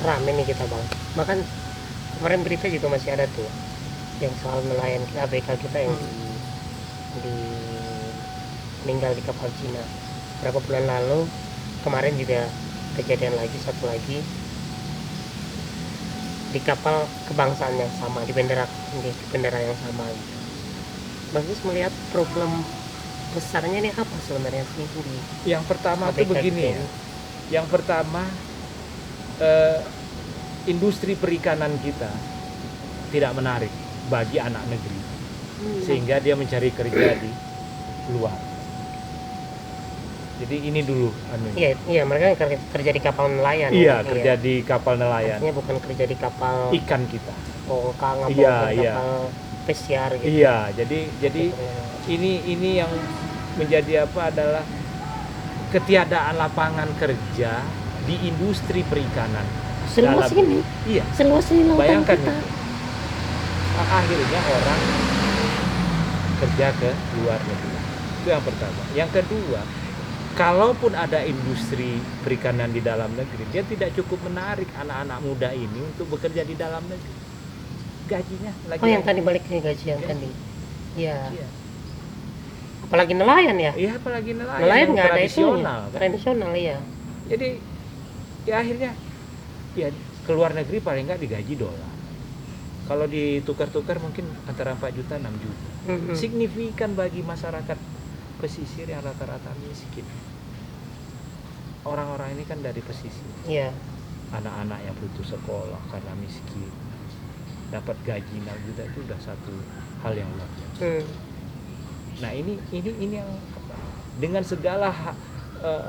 rame nih kita bang. Bahkan kemarin berita juga masih ada tuh yang soal nelayan ABK kita yang di meninggal di kapal Cina berapa bulan lalu. Kemarin juga kejadian lagi, satu lagi di kapal kebangsaan yang sama, di bendera yang sama gitu. Bagus melihat problem besarnya ini apa sebenarnya sih di Yang pertama itu ABK begini kita ya. ini? Yang pertama, industri perikanan kita tidak menarik bagi anak negeri, sehingga dia mencari kerja di luar. Jadi ini dulu anunya. Iya, mereka kerja di kapal nelayan. Iya, kerja di kapal nelayan. Artinya bukan kerja di kapal Ikan kita. bongkang atau Iya. kapal pesiar gitu. Iya, jadi ini yang menjadi apa adalah ketiadaan lapangan kerja di industri perikanan. Seluas ini. Iya. Seluas ini lautan Bayangkan kita. itu. Akhirnya orang kerja ke luar negeri. Itu yang pertama. Yang kedua, kalaupun ada industri perikanan di dalam negeri, dia tidak cukup menarik anak-anak muda ini untuk bekerja di dalam negeri. Gajinya lagi. Oh, yang tadi balik ke gaji yang tadi. Iya. Iya. Apalagi nelayan ya. Iya, apalagi nelayan Nelayan yang nggak ada tradisional. itunya. Tradisional ya. Jadi ya akhirnya ya ke luar negeri paling nggak digaji dolar. Kalau ditukar-tukar mungkin antara 4 juta 6 juta. Signifikan bagi masyarakat pesisir yang rata-rata miskin. Orang-orang ini kan dari pesisir. Iya. Anak-anak yang putus sekolah karena miskin. Dapat gaji 6 juta itu udah satu hal yang luar biasa. Nah, ini yang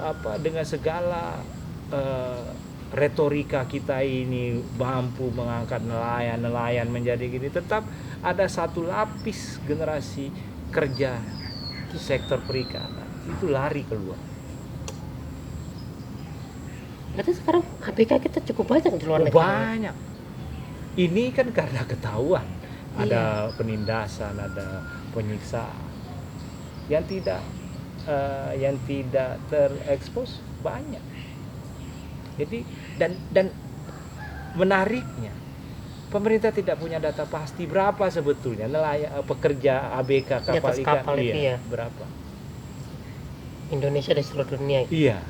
apa, dengan segala retorika kita ini mampu mengangkat nelayan menjadi gini, tetap ada satu lapis generasi kerja di sektor perikanan itu lari keluar. Berarti sekarang ABK kita cukup banyak di luar negeri. Banyak. Ini kan karena ketahuan ada penindasan, ada penyiksaan. Yang tidak terekspos banyak. Jadi dan menariknya pemerintah tidak punya data pasti berapa sebetulnya nelayan pekerja ABK kapal ikan itu ya. Berapa Indonesia dan seluruh dunia. Iya.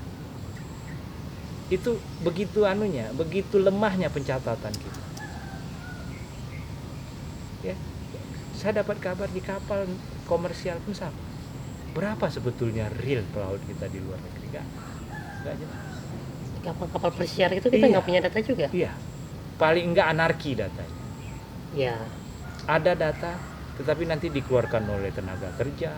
Itu begitu begitu lemahnya pencatatan kita. Ya, saya dapat kabar di kapal komersial pun sama. Berapa sebetulnya real pelaut kita di luar negeri? Nggak jelas. Kapal-kapal pesiar itu kita nggak punya data juga. Iya, paling enggak anarki datanya. Iya. Ada data, tetapi nanti dikeluarkan oleh tenaga kerja,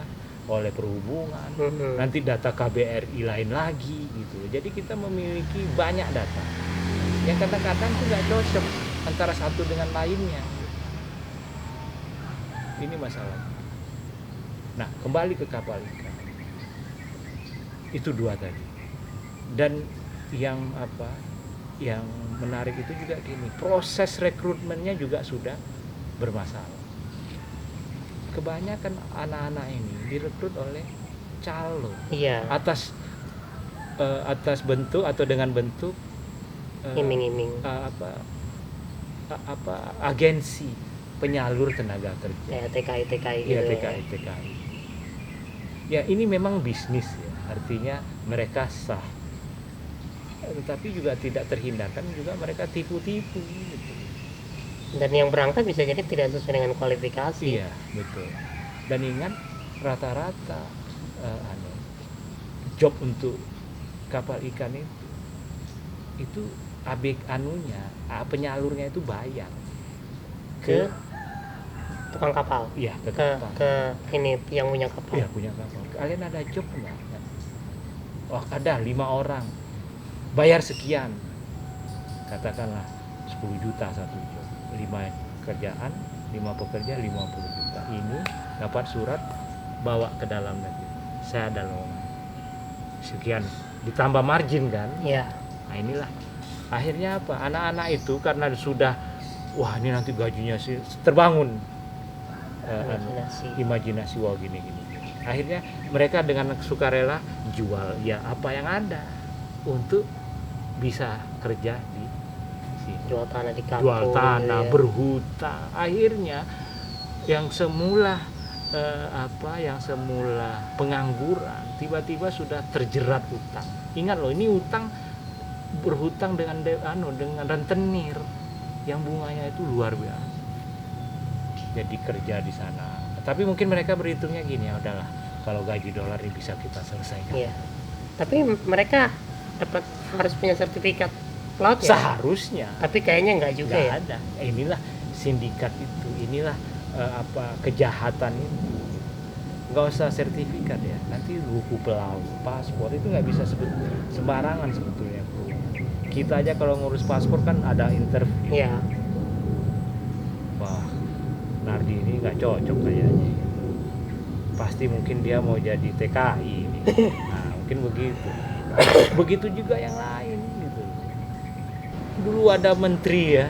oleh perhubungan, nanti data KBRI lain lagi gitu. Jadi kita memiliki banyak data yang kadang-kadang tuh nggak cocok antara satu dengan lainnya. Ini masalah. Nah, kembali ke kapal ikan. Itu dua tadi. Dan yang menarik itu juga gini, proses rekrutmennya juga sudah bermasalah. Kebanyakan anak-anak ini direkrut oleh calo. Iya. Atas bentuk atau dengan bentuk iming-iming. Agensi penyalur tenaga kerja. Ya, TKI Iya, gitu. TKI. Ya, ini memang bisnis ya. Artinya mereka sah. Tetapi juga tidak terhindarkan juga mereka tipu-tipu gitu. Dan yang berangkat bisa jadi tidak sesuai dengan kualifikasi. Iya, betul. Dan ingat rata-rata job untuk kapal ikan itu penyalurnya itu bayar ke tukang kapal. Iya, ke ini yang punya kapal. Iya, punya kapal. Kalian ada job enggak? Oh, ada 5 orang. Bayar sekian. Katakanlah 10 juta satu job. 5 kerjaan, 5 pekerja 50 juta. Ini dapat surat bawa ke dalam negeri. Saya ada lowongan. Sekian ditambah margin kan? Iya. Nah, inilah. Akhirnya apa? Anak-anak itu karena sudah wah ini nanti gajinya sih terbangun imajinasi wah gini. Akhirnya mereka dengan sukarela jual ya apa yang ada untuk bisa kerja di jual tanah di kampung, jual tanah, gitu ya. berhutang. Akhirnya yang semula yang semula pengangguran tiba-tiba sudah terjerat utang. Ingat loh, ini utang, berhutang dengan dengan rentenir yang bunganya itu luar biasa. Jadi kerja di sana. Tapi mungkin mereka berhitungnya gini, ya udahlah, kalau gaji dolar ini bisa kita selesaikan. Iya. Tapi mereka harus punya sertifikat pelaut ya? Seharusnya. Tapi kayaknya nggak juga Nggak ya. ada. Inilah sindikat itu, inilah kejahatan itu. Nggak usah sertifikat ya, nanti buku pelaut, paspor itu nggak bisa sembarangan sebetulnya. Kita aja kalau ngurus paspor kan ada interview. Iya. Wah, Nardi ini nggak cocok kayaknya. Pasti mungkin dia mau jadi TKI ini. Nah, mungkin begitu. Begitu juga yang lain gitu. Dulu ada menteri ya,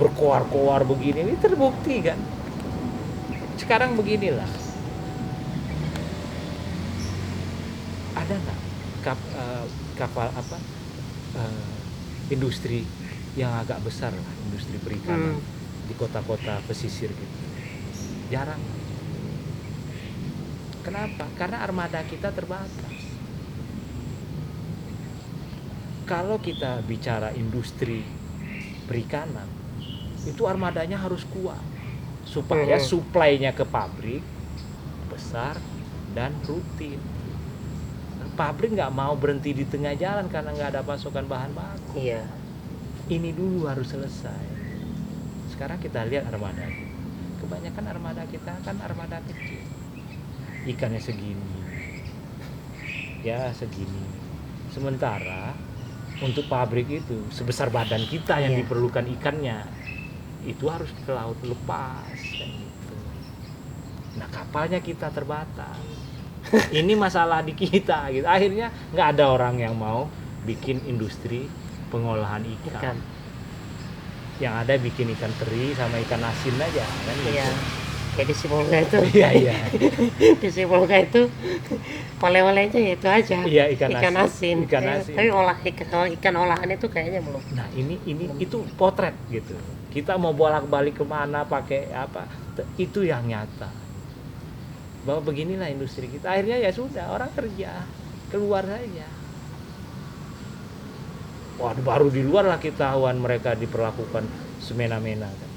berkoar-koar begini, ini terbukti kan. Sekarang beginilah, ada nggak kapal industri yang agak besar lah, industri perikanan di kota-kota pesisir gitu? Jarang. Kenapa? Karena armada kita terbatas. Kalau kita bicara industri perikanan, itu armadanya harus kuat supaya supply-nya ke pabrik besar dan rutin. Pabrik nggak mau berhenti di tengah jalan karena nggak ada pasokan bahan baku. Iya. Ini dulu harus selesai. Sekarang kita lihat armada. Kebanyakan armada kita kan armada kecil. Ikannya segini. Ya segini. Sementara untuk pabrik itu sebesar badan kita yang diperlukan ikannya, itu harus ke laut lepas kayak gitu. Nah, kapalnya kita terbatas. Ini masalah di kita gitu. Akhirnya nggak ada orang yang mau bikin industri pengolahan ikan. Yang ada bikin ikan teri sama ikan asin aja kan gitu. Iya. Kayak di Sibolga itu. Iya. Di Sibolga itu oleh-olehnya itu aja. Iya, ikan asin. asin. Tapi ikan olahan itu kayaknya belum. Nah, ini itu potret gitu. Kita mau bolak-balik kemana pakai apa, itu yang nyata bahwa beginilah industri kita. Akhirnya ya sudah, orang kerja keluar saja. Wah, baru di luar lah ketahuan mereka diperlakukan semena-mena kan.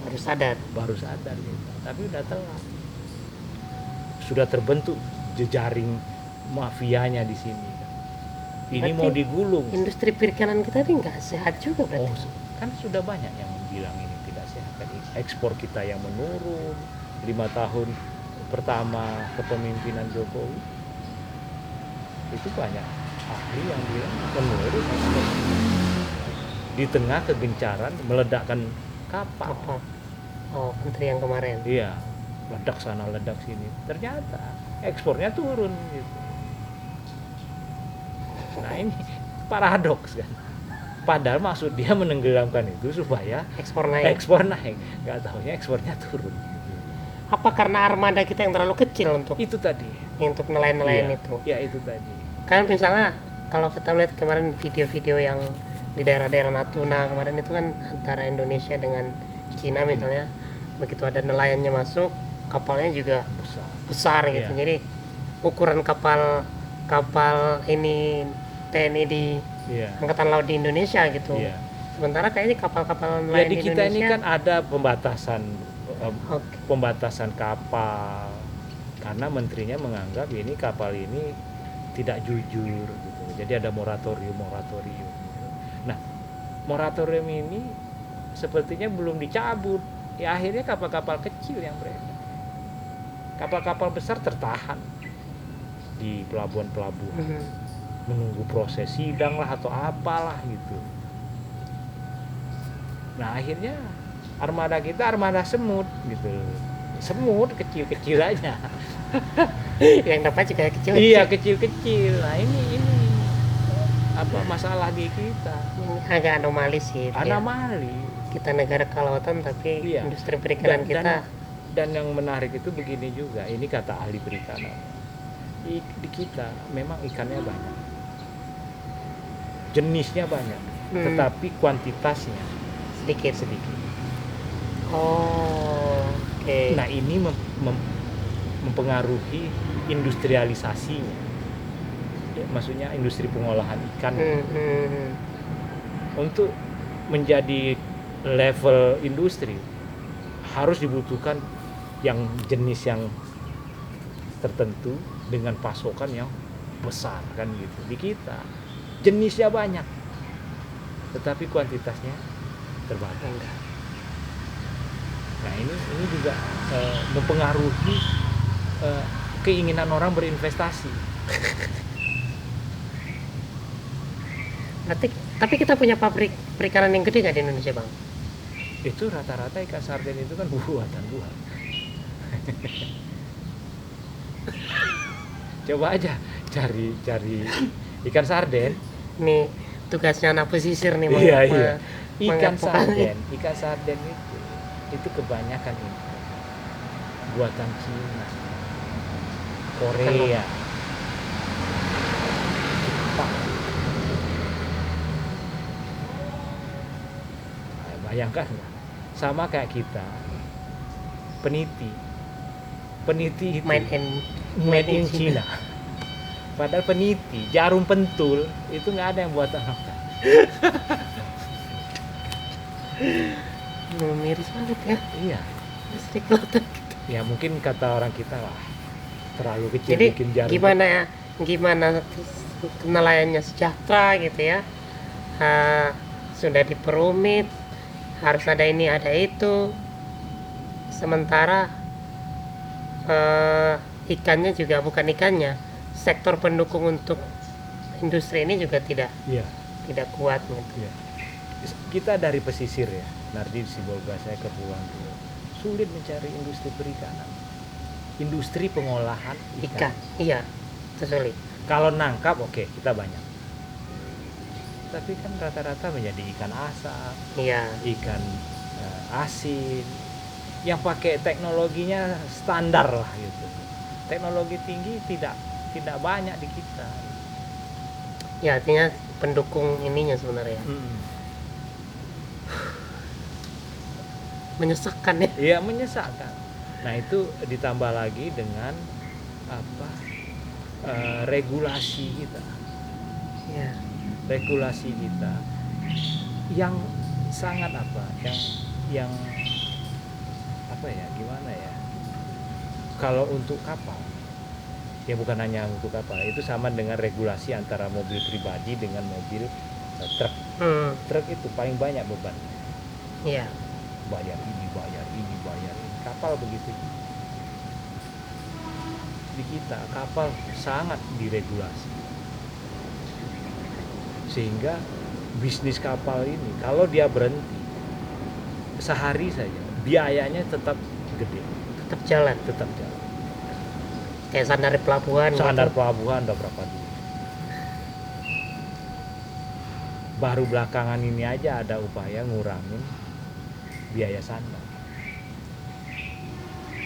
Baru sadar gitu. Tapi udah telat, sudah terbentuk jejaring mafianya di sini kan. Ini berarti mau digulung. Industri perikanan kita ini nggak sehat juga berarti. Kan sudah banyak yang bilang ini tidak sehat. Ekspor kita yang menurun 5 tahun pertama kepemimpinan Jokowi, itu banyak ahli yang bilang menurun ekspor. Di tengah kegencaran meledakkan kapal. Menteri yang kemarin. Iya, ledak sana ledak sini. Ternyata ekspornya turun gitu. Nah, ini paradoks kan. Padahal maksud dia menenggelamkan itu supaya ekspor naik. Nggak tahunya ekspornya turun. Apa karena armada kita yang terlalu kecil untuk itu tadi? Untuk nelayan-nelayan itu. Ya itu tadi. Kan misalnya kalau kita lihat kemarin video-video yang di daerah-daerah Natuna kemarin itu kan antara Indonesia dengan Cina misalnya, begitu ada nelayannya masuk, kapalnya juga besar gitu. Jadi ukuran kapal ini TNI di Angkatan Laut di Indonesia gitu. Sementara kayaknya kapal-kapal nelayan di kita Indonesia ini kan ada pembatasan kapal karena menterinya menganggap ini kapal ini tidak jujur gitu. Jadi ada moratorium. Nah, moratorium ini sepertinya belum dicabut. Ya akhirnya kapal-kapal kecil yang beredar. Kapal-kapal besar tertahan di pelabuhan-pelabuhan. Menunggu proses sidang lah atau apalah gitu. Nah, akhirnya armada kita armada semut gitu. Semut kecil-kecil aja. Yang dapat juga kecil. Iya, kecil-kecil. Nah, ini apa masalah di kita? Ini agak anomali sih. Anomali. Kita negara kelautan tapi industri perikanan kita. Dan yang menarik itu begini juga. Ini kata ahli perikanan. Di kita memang ikannya banyak. Jenisnya banyak. tetapi kuantitasnya sedikit. sedikit. Oh, oke. Nah, ini mempengaruhi industrialisasinya. Ya, maksudnya industri pengolahan ikan. Untuk menjadi level industri harus dibutuhkan yang jenis yang tertentu dengan pasokan yang besar kan gitu. Di kita jenisnya banyak tetapi kuantitasnya terbatas. Nah, ini juga mempengaruhi keinginan orang berinvestasi. Tapi kita punya pabrik perikanan yang gede nggak di Indonesia, Bang? Itu rata-rata ikan sarden itu kan buatan luar. Coba aja cari ikan sarden. Nih tugasnya anak pesisir nih. Iya. Ikan mengadvokasi. sarden itu kebanyakan impor. Buatan Cina, Korea, Jepang. Nah, bayangkan ya, sama kayak kita, peniti itu made in China. Padahal peniti, jarum pentul itu nggak ada yang buatan lokal. Miris banget ya. Iya. Listrik kelautan. Ya mungkin kata orang kita lah terlalu kecil. Jadi bikin jarum. gimana nelayannya sejahtera gitu ya. Sudah diperumit, harus ada ini ada itu. Sementara ikannya juga bukan ikannya, sektor pendukung untuk industri ini juga tidak kuat gitu. Iya. Kita dari pesisir ya, Nardi Sibolga, saya ke Kepulauan Riau, sulit mencari industri perikanan, industri pengolahan ikan. Iya, itu sulit. Kalau nangkap oke, kita banyak, tapi kan rata-rata menjadi ikan asap, ikan asin, yang pakai teknologinya standar lah gitu. Teknologi tinggi tidak banyak di kita. Ya artinya pendukung ininya sebenarnya. Menyesakkan ya. Iya, menyesakkan. Nah, itu ditambah lagi dengan regulasi kita. Ya. Regulasi kita yang sangat yang gimana ya? Kalau untuk kapal, ya bukan hanya untuk kapal, itu sama dengan regulasi antara mobil pribadi dengan mobil truk. Truk itu paling banyak beban. Iya. Bayar ini. Kapal begitu. Di kita kapal sangat diregulasi. Sehingga bisnis kapal ini kalau dia berhenti sehari saja, biayanya tetap gede. Tetap jalan. Kayak sandar pelabuhan. Pelabuhan udah berapa duit. Baru belakangan ini aja ada upaya ngurangin biaya sandar.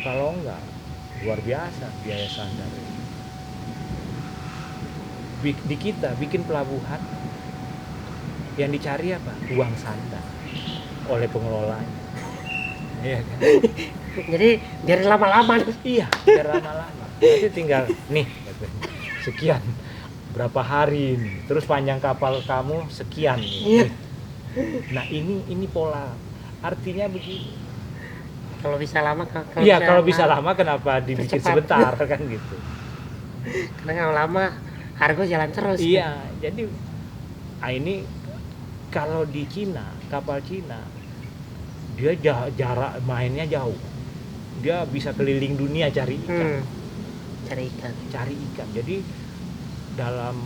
Kalau enggak, luar biasa biaya sandar. Di kita bikin pelabuhan, yang dicari apa? Uang sandar oleh pengelolanya. Iya kan? Jadi biar lama-lama. Iya, biar lama-lama. Nanti tinggal nih sekian berapa hari ini, terus panjang kapal kamu sekian nih. Nah, ini pola. Artinya begini. Kalau bisa lama kalau bisa lama kenapa dibikin sebentar kan gitu. Karena kalau lama harga jalan terus. Iya, jadi ini kalau di Cina, kapal Cina dia jarak mainnya jauh. Dia bisa keliling dunia cari ikan. Cari ikan. Jadi dalam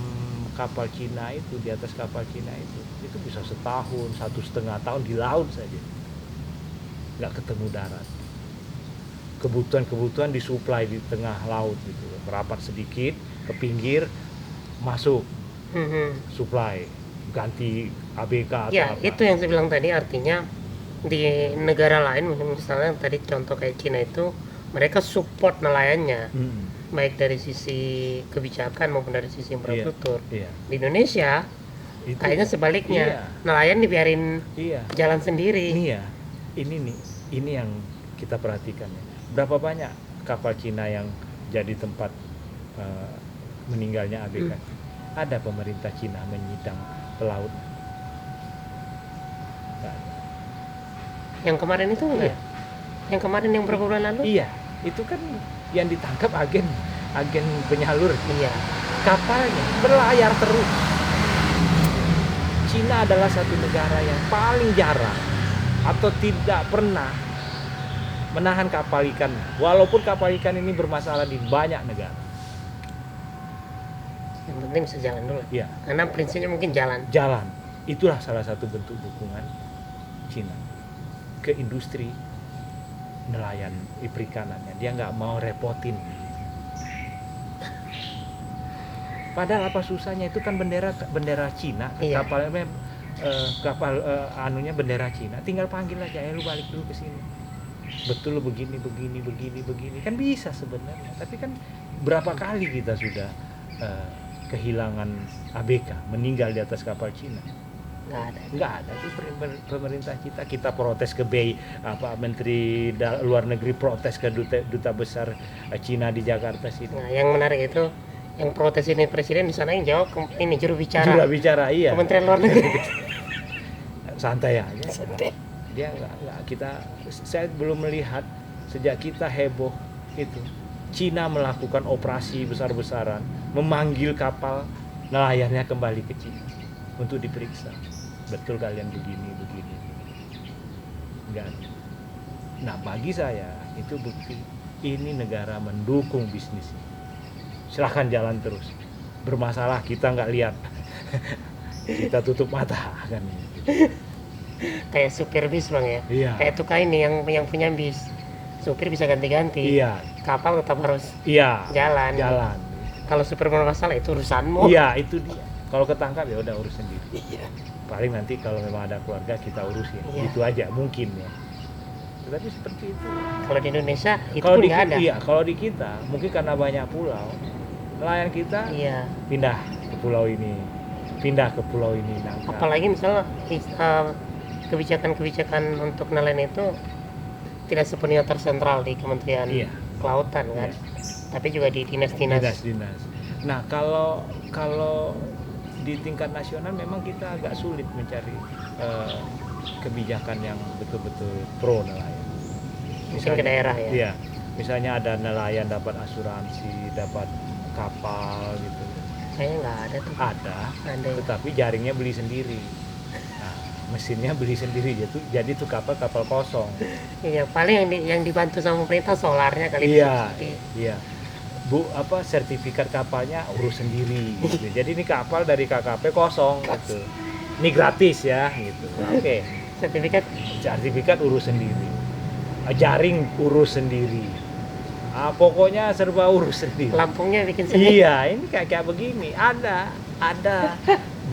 kapal Cina itu, di atas kapal Cina itu bisa setahun, 1,5 tahun di laut saja. Nggak ketemu darat. Kebutuhan disuplai di tengah laut gitu, merapat sedikit ke pinggir, masuk suplai, ganti ABK atau apa. Itu yang saya bilang tadi, artinya di negara lain misalnya tadi contoh kayak Cina itu mereka support nelayannya, baik dari sisi kebijakan maupun dari sisi infrastruktur. Di Indonesia Itu. Kayaknya sebaliknya, Iya. nelayan dibiarin Iya. jalan sendiri. Ini ya, ini yang kita perhatikan ya. Berapa banyak kapal Cina yang jadi tempat meninggalnya ABK? Ada pemerintah Cina menyidang pelaut? Nggak ada. Yang kemarin itu enggak? Iya. Yang kemarin yang berapa bulan lalu? Iya, itu kan yang ditangkap agen penyalur. Iya. Kapalnya berlayar terus. Cina adalah satu negara yang paling jarang atau tidak pernah menahan kapal ikan, walaupun kapal ikan ini bermasalah di banyak negara. Yang penting bisa jalan dulu. Ya, Karena prinsipnya mungkin jalan. jalan. Itulah salah satu bentuk dukungan Cina ke industri nelayan perikanannya. Dia nggak mau repotin. Padahal apa susahnya, itu kan bendera Cina, Iya. kapalnya anunya bendera Cina. Tinggal panggil aja, lu balik dulu ke sini. Betul lu begini kan bisa sebenarnya. Tapi kan berapa kali kita sudah kehilangan ABK, meninggal di atas kapal Cina. Nggak ada itu pemerintah kita protes ke BEI, Menteri Luar Negeri protes ke duta besar Cina di Jakarta sini. Nah, yang menarik itu yang protes ini presiden di sana yang jawab ini juru bicara Bicara iya. Kementerian Luar Negeri. Santai aja. Santai. Dia saya belum melihat sejak kita heboh itu Cina melakukan operasi besar-besaran, memanggil kapal nelayannya kembali ke Cina untuk diperiksa. Betul kalian begini. Enggak. Nah, bagi saya itu bukti ini negara mendukung bisnis. Silahkan jalan terus. Bermasalah kita nggak lihat. Kita tutup mata kan. Kayak supir bis bang ya. Iya. Kayak tukang ini yang punya bis. Supir bisa ganti-ganti. Iya. Kapal tetap harus Iya. jalan. Kalau supir bermasalah itu urusanmu. Iya, itu dia. Kalau ketangkap ya udah urus sendiri. Iya. Paling nanti kalau memang ada keluarga kita urusin. Iya. Itu aja mungkin ya. Tetapi seperti itu. Kalau di Indonesia itu Kalau pun di nggak ada. Iya, kalau di kita mungkin karena banyak pulau, nelayan kita Iya. pindah ke pulau ini, nangkap. Apalagi misalnya kebijakan untuk nelayan itu tidak sepenuhnya tersentral di Kementerian Iya. Kelautan kan, tapi juga di dinas-dinas. Dinas. Nah, kalau di tingkat nasional memang kita agak sulit mencari kebijakan yang betul-betul pro nelayan. Mungkin ke daerah ya. Iya, misalnya ada nelayan dapat asuransi, dapat kapal gitu. Kayaknya nggak ada tuh. Ada, ya. tetapi jaringnya beli sendiri. Nah, mesinnya beli sendiri, jadi tuh kapal kosong. Iya, paling yang dibantu sama pemerintah solarnya kali. Iya. Sertifikat kapalnya urus sendiri gitu. Jadi ini kapal dari KKP kosong gitu. Ini gratis ya gitu. Oke. Sertifikat urus sendiri. Jaring urus sendiri. Pokoknya serba urus sendiri. Lampungnya bikin sendiri. Iya, ini kayak begini. Ada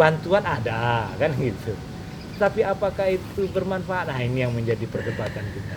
bantuan ada kan gitu. Tapi apakah itu bermanfaat? Nah, ini yang menjadi perdebatan kita.